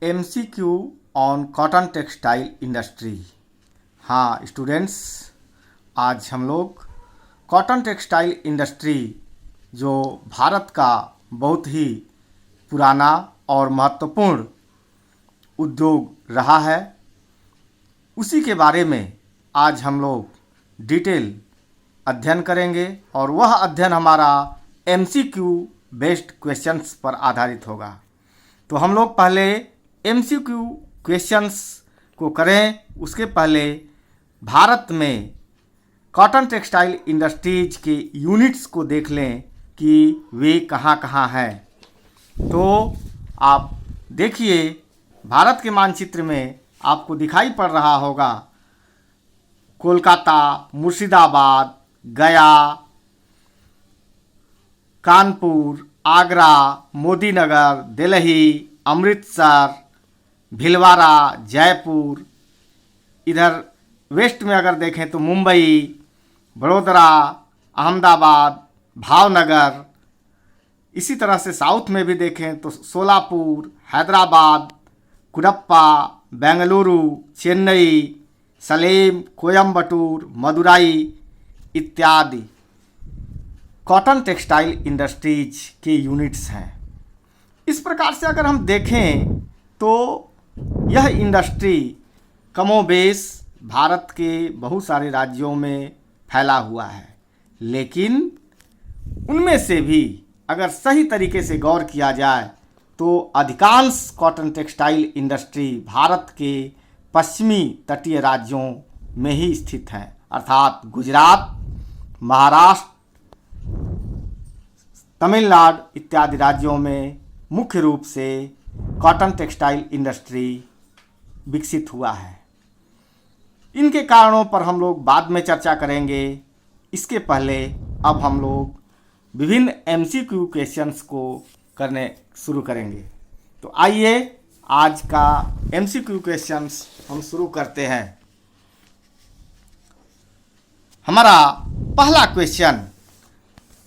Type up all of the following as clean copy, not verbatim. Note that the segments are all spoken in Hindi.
MCQ on cotton textile industry. हाँ स्टूडेंट्स, आज हम लोग कॉटन टेक्सटाइल इंडस्ट्री जो भारत का बहुत ही पुराना और महत्वपूर्ण उद्योग रहा है, उसी के बारे में आज हम लोग डिटेल अध्ययन करेंगे और वह अध्ययन हमारा MCQ बेस्ड क्वेश्चंस पर आधारित होगा। तो हम लोग पहले MCQ क्वेश्चंस को करें, उसके पहले भारत में कॉटन टेक्सटाइल इंडस्ट्रीज के यूनिट्स को देख लें कि वे कहाँ कहाँ हैं। तो आप देखिए, भारत के मानचित्र में आपको दिखाई पड़ रहा होगा कोलकाता, मुर्शिदाबाद, गया, कानपुर, आगरा, मोदीनगर, दिल्ली, अमृतसर, भिलवाड़ा, जयपुर। इधर वेस्ट में अगर देखें तो मुंबई, बड़ोदरा, अहमदाबाद, भावनगर। इसी तरह से साउथ में भी देखें तो सोलापुर, हैदराबाद, कुडप्पा, बेंगलुरु, चेन्नई, सलेम, कोयम्बटूर, मदुराई इत्यादि कॉटन टेक्सटाइल इंडस्ट्रीज के यूनिट्स हैं। इस प्रकार से अगर हम देखें तो यह इंडस्ट्री कमोबेश भारत के बहुत सारे राज्यों में फैला हुआ है, लेकिन उनमें से भी अगर सही तरीके से गौर किया जाए तो अधिकांश कॉटन टेक्सटाइल इंडस्ट्री भारत के पश्चिमी तटीय राज्यों में ही स्थित हैं, अर्थात गुजरात, महाराष्ट्र, तमिलनाडु इत्यादि राज्यों में मुख्य रूप से कॉटन टेक्सटाइल इंडस्ट्री विकसित हुआ है। इनके कारणों पर हम लोग बाद में चर्चा करेंगे। इसके पहले अब हम लोग विभिन्न MCQ क्वेश्चंस को करने शुरू करेंगे। तो आइए आज का MCQ क्वेश्चंस हम शुरू करते हैं। हमारा पहला क्वेश्चन,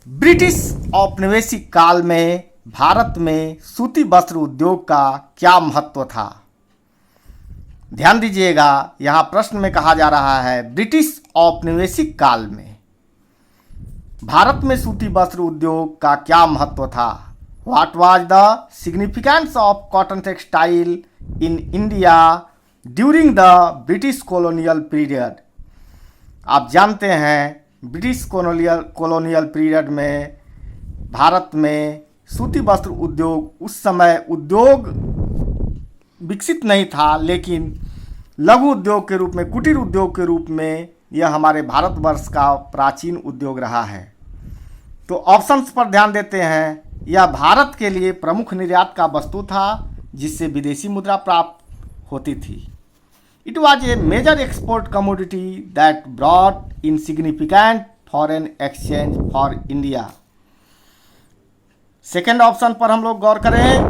ब्रिटिश औपनिवेशिक काल में भारत में सूती वस्त्र उद्योग का क्या महत्व था? ध्यान दीजिएगा, यहाँ प्रश्न में कहा जा रहा है ब्रिटिश औपनिवेशिक काल में भारत में सूती वस्त्र उद्योग का क्या महत्व था? What was the significance of cotton textile in India during the British colonial period? आप जानते हैं ब्रिटिश कॉलोनियल पीरियड में भारत में सूती वस्त्र उद्योग उस समय उद्योग विकसित नहीं था, लेकिन लघु उद्योग के रूप में, कुटीर उद्योग के रूप में यह हमारे भारतवर्ष का प्राचीन उद्योग रहा है। तो ऑप्शंस पर ध्यान देते हैं। यह भारत के लिए प्रमुख निर्यात का वस्तु था जिससे विदेशी मुद्रा प्राप्त होती थी। It was a major export commodity that brought in significant foreign exchange for India. Second option पर हम लोग गौर करें,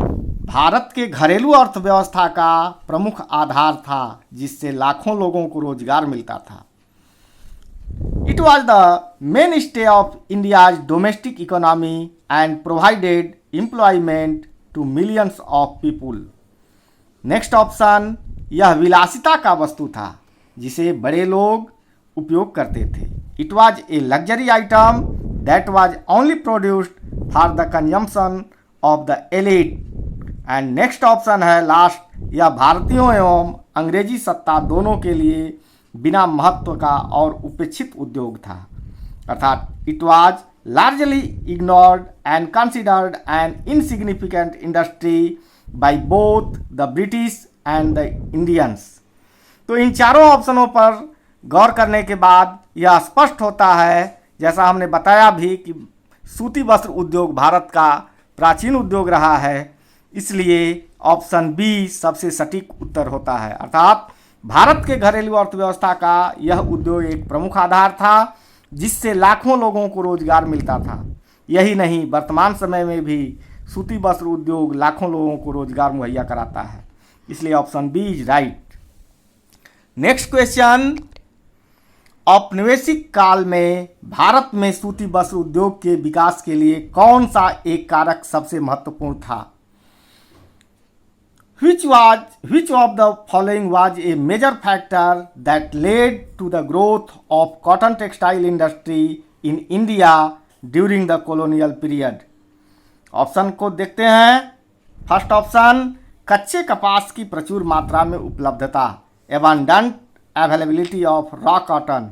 भारत के घरेलू अर्थव्यवस्था का प्रमुख आधार था जिससे लाखों लोगों को रोजगार मिलता था। It was the mainstay of India's domestic economy and provided employment to millions of people. Next option, यह विलासिता का वस्तु था जिसे बड़े लोग उपयोग करते थे। It was a luxury item that was only produced for the consumption of the elite. And next option है लास्ट, यह भारतीयों एवं अंग्रेजी सत्ता दोनों के लिए बिना महत्व का और उपेक्षित उद्योग था, अर्थात it was largely ignored and considered an insignificant industry by both the British and the Indians. तो इन चारों ऑप्शनों पर गौर करने के बाद यह स्पष्ट होता है, जैसा हमने बताया भी, कि सूती वस्त्र उद्योग भारत का प्राचीन उद्योग रहा है, इसलिए ऑप्शन बी सबसे सटीक उत्तर होता है। अर्थात भारत के घरेलू अर्थव्यवस्था का यह उद्योग एक प्रमुख आधार था जिससे लाखों लोगों को रोजगार मिलता था। यही नहीं, वर्तमान समय में भी सूती वस्त्र उद्योग लाखों लोगों को रोजगार मुहैया कराता है, इसलिए option B is right. Next question, औपनिवेशिक काल में भारत में सूती वस्त्र उद्योग के विकास के लिए कौन सा एक कारक सबसे महत्वपूर्ण था? which of the following was a major factor that led to the growth of cotton textile industry in India during the colonial period? Option को देखते हैं। फर्स्ट ऑप्शन, कच्चे कपास की प्रचुर मात्रा में उपलब्धता, abundant availability of raw cotton.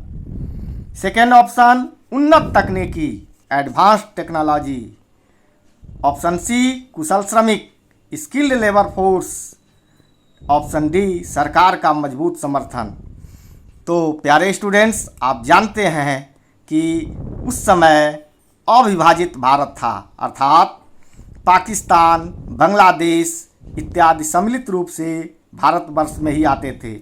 Second option, उन्नत तकनीकी, एडवांस्ड टेक्नोलॉजी। ऑप्शन सी, कुशल श्रमिक, skilled labour force. Option D, सरकार का मजबूत समर्थन। तो प्यारे स्टूडेंट्स, आप जानते हैं कि उस समय अविभाजित भारत था, अर्थात पाकिस्तान, बांग्लादेश इत्यादि सम्मिलित रूप से भारतवर्ष में ही आते थे।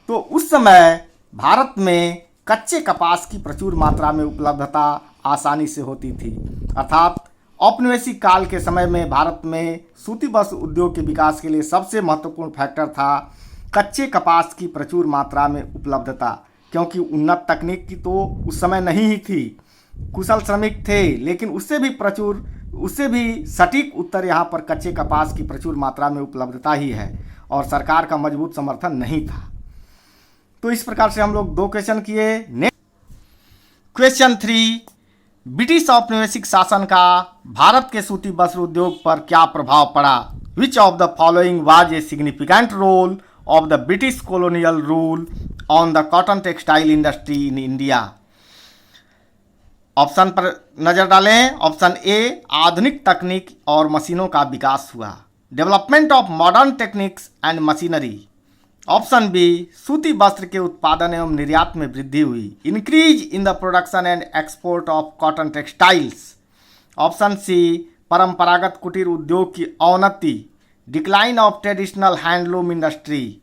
तो उस समय भारत में कच्चे कपास की प्रचुर मात्रा में उपलब्धता आसानी से होती थी, अर्थात औपनिवेशिक काल के समय में भारत में सूती वस्त्र उद्योग के विकास के लिए सबसे महत्वपूर्ण फैक्टर था कच्चे कपास की प्रचुर मात्रा में उपलब्धता, क्योंकि उन्नत तकनीक की तो उस समय नहीं ही थी। कुशल श्रमिक थे, लेकिन उससे भी सटीक उत्तर यहाँ पर कच्चे कपास की प्रचुर मात्रा में उपलब्धता ही है, और सरकार का मजबूत समर्थन नहीं था। तो इस प्रकार से हम लोग 2 क्वेश्चन किए। नेक्स्ट क्वेश्चन 3, ब्रिटिश औपनिवेशिक शासन का भारत के सूती वस्त्र उद्योग पर क्या प्रभाव पड़ा? Which of the following was a significant role of the British colonial rule on the cotton textile industry in India? Option पर नजर डालें। ऑप्शन ए, आधुनिक तकनीक और मशीनों का विकास हुआ, development of modern techniques and machinery. Option B, सूती वस्त्र के उत्पादन एवं निर्यात में वृद्धि हुई, increase in the production and export of cotton textiles. Option C, परंपरागत कुटीर उद्योग की अवनति, decline of traditional handloom industry.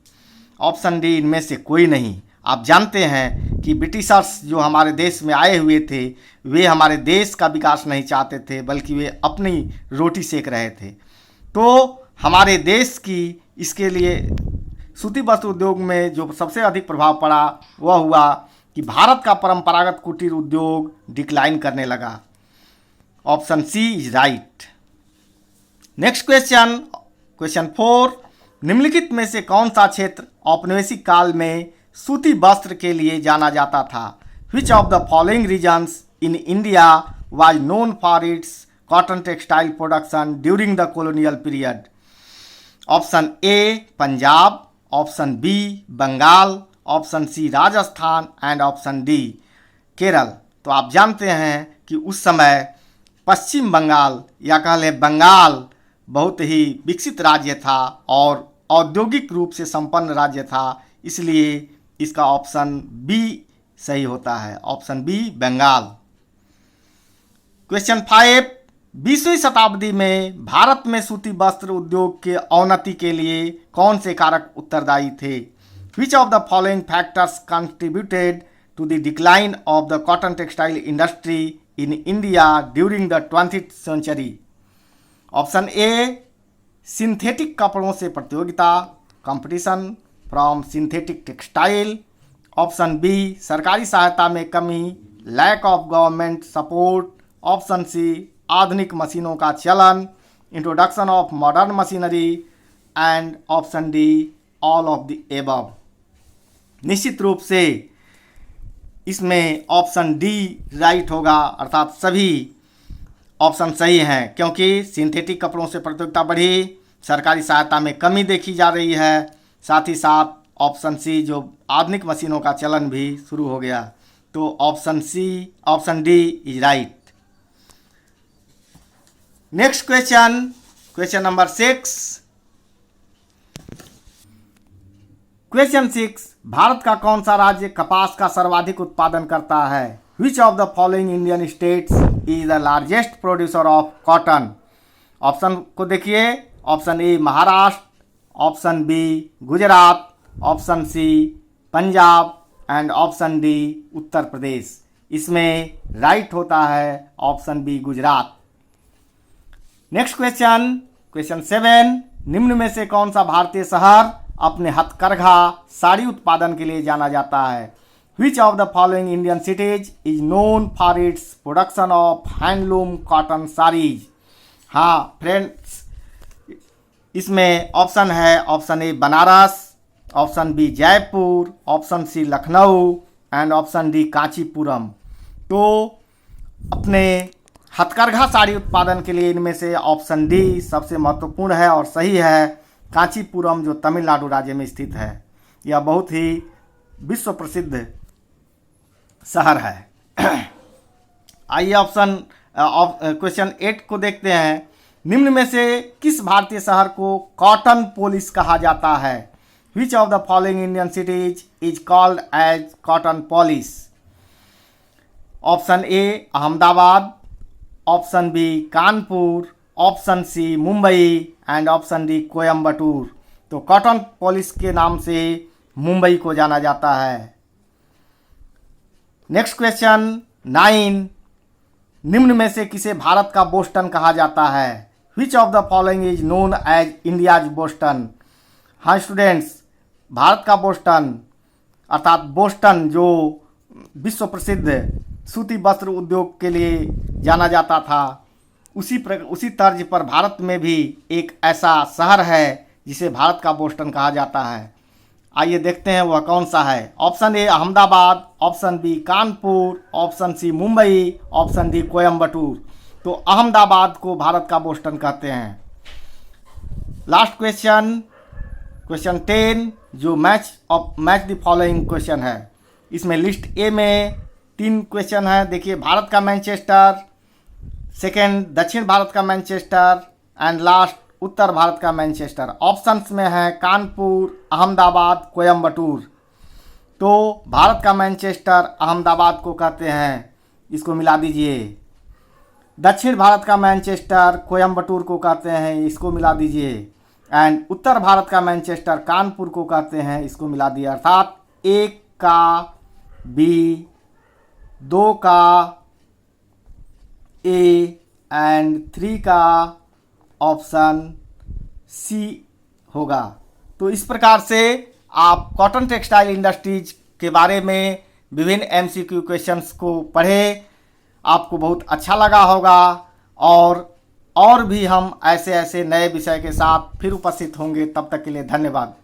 Option D, इनमें से कोई नहीं। आप जानते हैं कि ब्रिटिशर्स जो हमारे देश में आए हुए थे, वे हमारे देश का विकास नहीं चाहते थे, बल्कि वे अपनी रोटी सेक रहे थे। तो हमारे देश की इसके लिए सूती वस्त्र उद्योग में जो सबसे अधिक प्रभाव पड़ा वह हुआ कि भारत का परंपरागत कुटीर उद्योग डिक्लाइन करने लगा। Option C is right. Next question, question 4, निम्नलिखित में से कौन सा क्षेत्र औपनिवेशिक काल में सूती वस्त्र के लिए जाना जाता था? Which of the following regions in India was known for its cotton textile production during the colonial period? Option A, Punjab. Option B, Bengal. Option C, Rajasthan. And option D, Kerala. तो आप जानते हैं कि उस समय पश्चिम बंगाल या कह लें बंगाल बहुत ही विकसित राज्य था और औद्योगिक रूप से संपन्न राज्य था, इसलिए इसका ऑप्शन बी सही होता है। Option B, Bengal. क्वेश्चन 5, 20वीं शताब्दी में भारत में सूती वस्त्र उद्योग के अवनति के लिए कौन से कारक उत्तरदायी थे? Which of the following factors contributed to the decline of the cotton textile industry in India during the 20th century? Option A, synthetic कपड़ों से प्रतियोगिता, competition from synthetic textile. Option B, सरकारी सहायता में कमी, lack of government support. Option C, आधुनिक मशीनों का चलन, introduction of modern machinery. And option D, all of the above. निश्चित रूप से इसमें ऑप्शन डी राइट होगा, अर्थात सभी ऑप्शन सही हैं, क्योंकि सिंथेटिक कपड़ों से प्रतियोगिता बढ़ी, सरकारी सहायता में कमी देखी जा रही है, साथ ही साथ ऑप्शन सी जो आधुनिक मशीनों का चलन भी शुरू हो गया। तो option C, option D is right. Next question, question number 6। Question 6, Bharat का कौन सा राज्य कपास का सर्वाधिक उत्पादन करता है? Which of the following Indian states is the largest producer of cotton? Option को देखिए। Option A, Maharashtra. Option B, Gujarat. Option C, Punjab. And option D, Uttar Pradesh. इसमें राइट होता है option B, Gujarat. Next question, question 7, निम्न में से कौन सा भारतीय शहर अपने हथकरघा साड़ी उत्पादन के लिए जाना जाता है? Which of the following Indian cities is known for its production of handloom cotton saris? हाँ फ्रेंड्स, इसमें ऑप्शन है option A Banaras, option B Jaipur, option C Lucknow and option D Kanchipuram. तो अपने हथकरघा साड़ी उत्पादन के लिए इनमें से ऑप्शन डी सबसे महत्वपूर्ण है और सही है। कांचीपुरम जो तमिलनाडु राज्य में स्थित है, यह बहुत ही विश्व प्रसिद्ध शहर है। आइए ऑप्शन क्वेश्चन 8 को देखते हैं। निम्न में से किस भारतीय शहर को कॉटन पोलिस कहा जाता है? Which of the following Indian cities is called as cottonopolis? Option A Ahmedabad, option B Kanpur, option C Mumbai and option D Coimbatore. तो कॉटन पोलिस के नाम से मुंबई को जाना जाता है। Next question 9। निम्न में से किसे भारत का बोस्टन कहा जाता है? Which of the following is known as India's Boston? हाँ स्टूडेंट्स, भारत का बोस्टन अर्थात बोस्टन जो विश्व प्रसिद्ध सूती वस्त्र उद्योग के लिए जाना जाता था, उसी तर्ज पर भारत में भी एक ऐसा शहर है जिसे भारत का बोस्टन कहा जाता है। आइए देखते हैं वह कौन सा है। Option A Ahmedabad, option B Kanpur, option C Mumbai, option D Coimbatore. तो अहमदाबाद को भारत का बोस्टन कहते हैं। लास्ट क्वेश्चन, क्वेश्चन 10 जो मैच द फॉलोइंग क्वेश्चन है। इसमें लिस्ट ए में 3 क्वेश्चन है। देखिए, भारत का मैनचेस्टर, सेकेंड दक्षिण भारत का मैनचेस्टर एंड लास्ट उत्तर भारत का मैनचेस्टर। ऑप्शंस में है कानपुर, अहमदाबाद, कोयम्बटूर। तो भारत का मैनचेस्टर अहमदाबाद को कहते हैं, इसको मिला दीजिए। दक्षिण भारत का मैनचेस्टर कोयम्बटूर को कहते हैं, इसको मिला दीजिए। एंड उत्तर भारत का मैनचेस्टर कानपुर को कहते हैं, इसको मिला दिया। अर्थात 1 का बी, 2 का ए एंड 3 का ऑप्शन सी होगा। तो इस प्रकार से आप कॉटन टेक्सटाइल इंडस्ट्रीज के बारे में विभिन्न एमसीक्यू क्वेश्चंस को पढ़े, आपको बहुत अच्छा लगा होगा। और भी हम ऐसे नए विषय के साथ फिर उपस्थित होंगे। तब तक के लिए धन्यवाद।